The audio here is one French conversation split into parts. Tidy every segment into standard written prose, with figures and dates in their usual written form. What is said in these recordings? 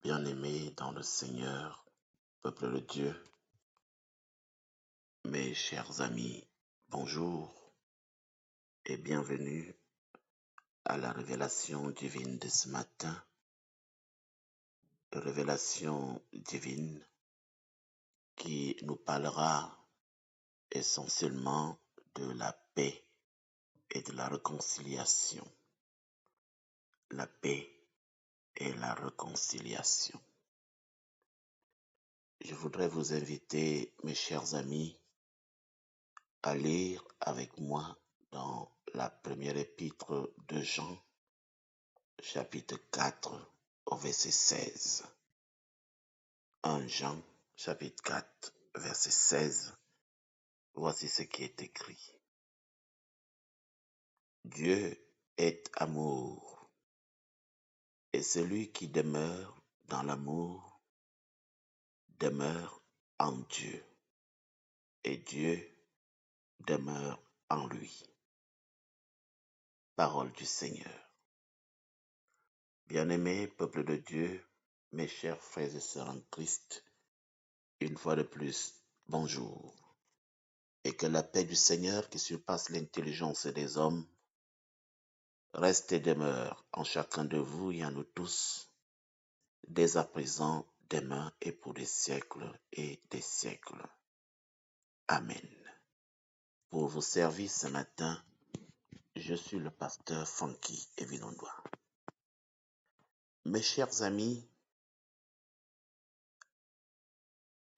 Bien-aimés dans le Seigneur, peuple de Dieu, mes chers amis, bonjour et bienvenue à la révélation divine de ce matin. Révélation divine qui nous parlera essentiellement de la paix et de la réconciliation. La paix et la réconciliation. Je voudrais vous inviter, mes chers amis, à lire avec moi dans la première épître de Jean, chapitre 4, au verset 16. 1 Jean, chapitre 4, verset 16. Voici ce qui est écrit. Dieu est amour, et celui qui demeure dans l'amour demeure en Dieu, et Dieu demeure en lui. Parole du Seigneur. Bien-aimés, peuple de Dieu, mes chers frères et sœurs en Christ, une fois de plus, bonjour. Et que la paix du Seigneur qui surpasse l'intelligence des hommes reste et demeure en chacun de vous et en nous tous, dès à présent, demain et pour des siècles et des siècles. Amen. Pour vous servir ce matin, je suis le pasteur Funky Evinondoa. Mes chers amis,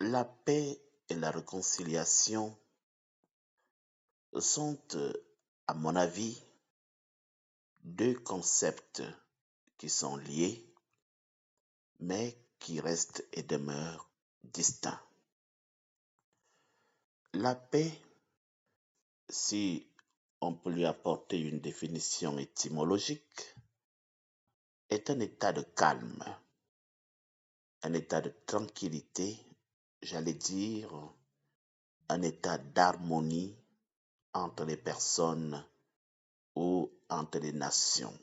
la paix et la réconciliation sont, à mon avis, deux concepts qui sont liés, mais qui restent et demeurent distincts. La paix, si on peut lui apporter une définition étymologique, est un état de calme, un état de tranquillité, j'allais dire un état d'harmonie entre les personnes ou entre les nations.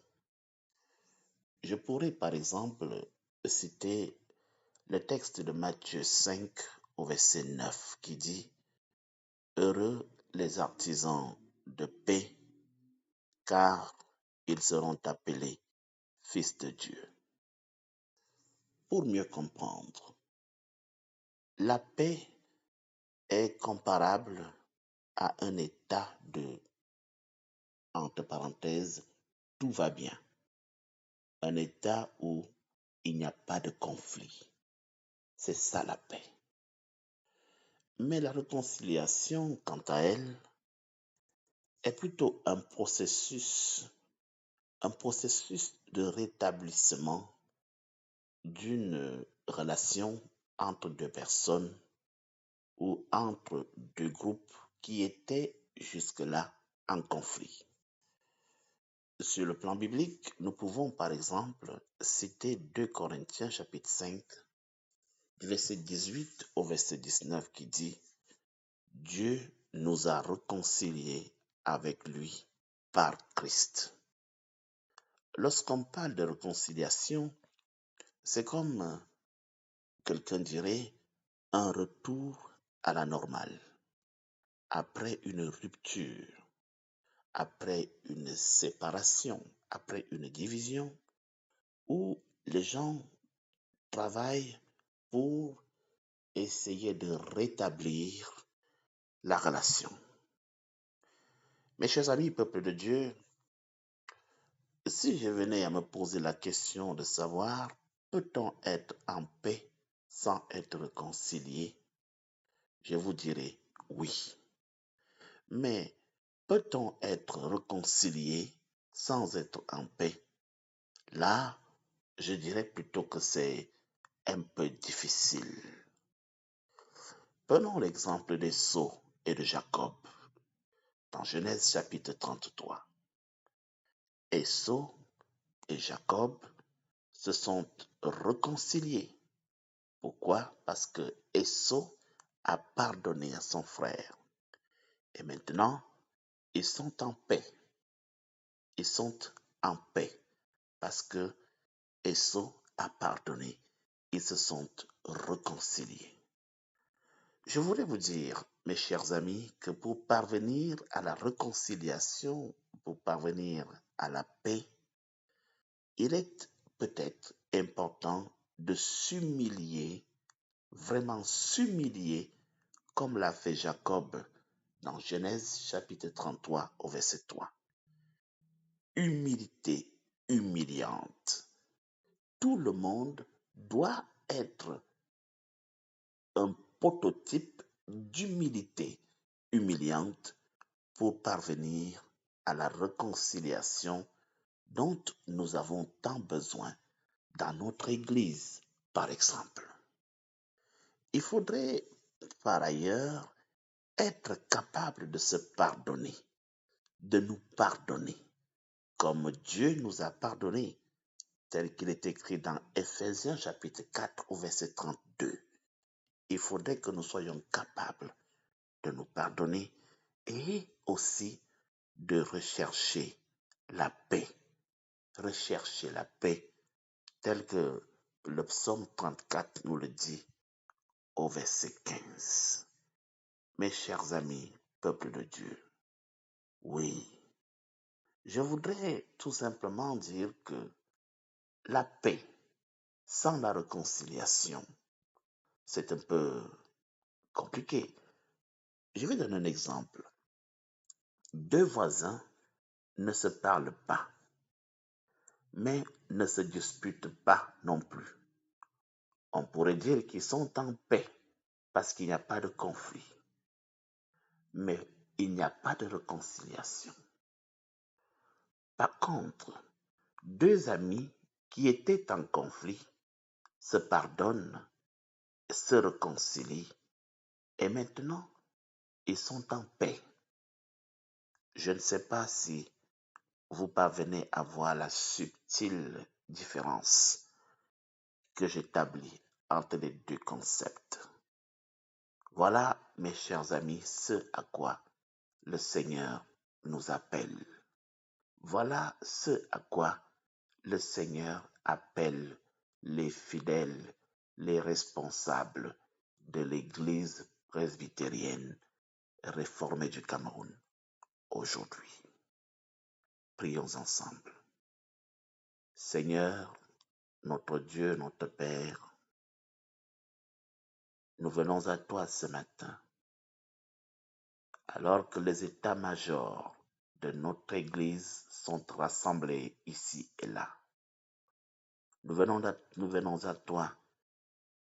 Je pourrais par exemple citer le texte de Matthieu 5 au verset 9 qui dit « Heureux les artisans de paix, car ils seront appelés fils de Dieu. » Pour mieux comprendre, la paix est comparable à un état de, entre parenthèses, tout va bien. Un état où il n'y a pas de conflit. C'est ça la paix. Mais la réconciliation, quant à elle, est plutôt un processus de rétablissement d'une relation entre deux personnes ou entre deux groupes qui étaient jusque-là en conflit. Sur le plan biblique, nous pouvons par exemple citer 2 Corinthiens chapitre 5, du verset 18 au verset 19 qui dit « Dieu nous a réconciliés avec lui par Christ ». Lorsqu'on parle de réconciliation, c'est comme quelqu'un dirait un retour à la normale. Après une rupture, après une séparation, après une division, où les gens travaillent pour essayer de rétablir la relation. Mes chers amis, peuple de Dieu, si je venais à me poser la question de savoir, peut-on être en paix sans être réconcilié? Je vous dirais oui. Mais peut-on être réconcilié sans être en paix? Là, je dirais plutôt que c'est un peu difficile. Prenons l'exemple d'Esau et de Jacob dans Genèse chapitre 33. Esau et Jacob se sont réconciliés. Pourquoi? Parce que Esau a pardonné à son frère. Et maintenant, ils sont en paix. Ils sont en paix parce que Esau a pardonné ils se sont réconciliés. Je voudrais vous dire, mes chers amis, que pour parvenir à la réconciliation, pour parvenir à la paix, il est peut-être important de s'humilier, vraiment s'humilier, comme l'a fait Jacob dans Genèse chapitre 33 au verset 3. Humilité humiliante. Tout le monde doit être un prototype d'humilité humiliante pour parvenir à la réconciliation dont nous avons tant besoin dans notre Église, par exemple. Il faudrait, par ailleurs, être capable de se pardonner, de nous pardonner, comme Dieu nous a pardonné, tel qu'il est écrit dans Ephésiens chapitre 4 au verset 32. Il faudrait que nous soyons capables de nous pardonner et aussi de rechercher la paix. Rechercher la paix, tel que le psaume 34 nous le dit au verset 15. Mes chers amis, peuple de Dieu, oui, je voudrais tout simplement dire que la paix sans la réconciliation, c'est un peu compliqué. Je vais donner un exemple. Deux voisins ne se parlent pas, mais ne se disputent pas non plus. On pourrait dire qu'ils sont en paix parce qu'il n'y a pas de conflit, mais il n'y a pas de réconciliation. Par contre, deux amis qui étaient en conflit se pardonnent, se réconcilient et maintenant ils sont en paix. Je ne sais pas si vous parvenez à voir la subtile différence que j'établis entre les deux concepts. Voilà, mes chers amis, ce à quoi le Seigneur nous appelle. Voilà ce à quoi le Seigneur appelle les fidèles, les responsables de l'Église presbytérienne réformée du Cameroun aujourd'hui. Prions ensemble. Seigneur, notre Dieu, notre Père, nous venons à toi ce matin, alors que les états-majors de notre Église sont rassemblés ici et là. Nous venons à toi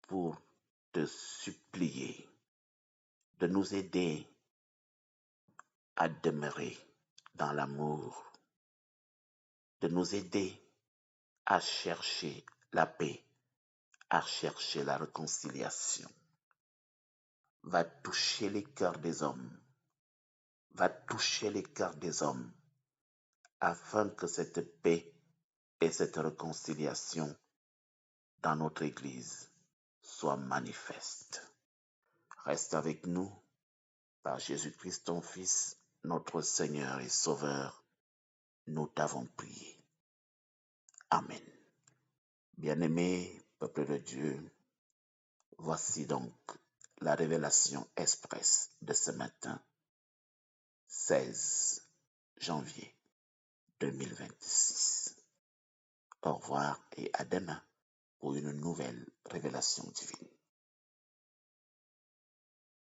pour te supplier de nous aider à demeurer dans l'amour, de nous aider à chercher la paix, à chercher la réconciliation. Va toucher les cœurs des hommes, va toucher les cœurs des hommes, afin que cette paix et cette réconciliation dans notre Église soient manifestes. Reste avec nous, par Jésus-Christ ton Fils, notre Seigneur et Sauveur, nous t'avons prié. Amen. Bien-aimé peuple de Dieu, voici donc la révélation express de ce matin, 16 janvier 2026. Au revoir et à demain pour une nouvelle révélation divine.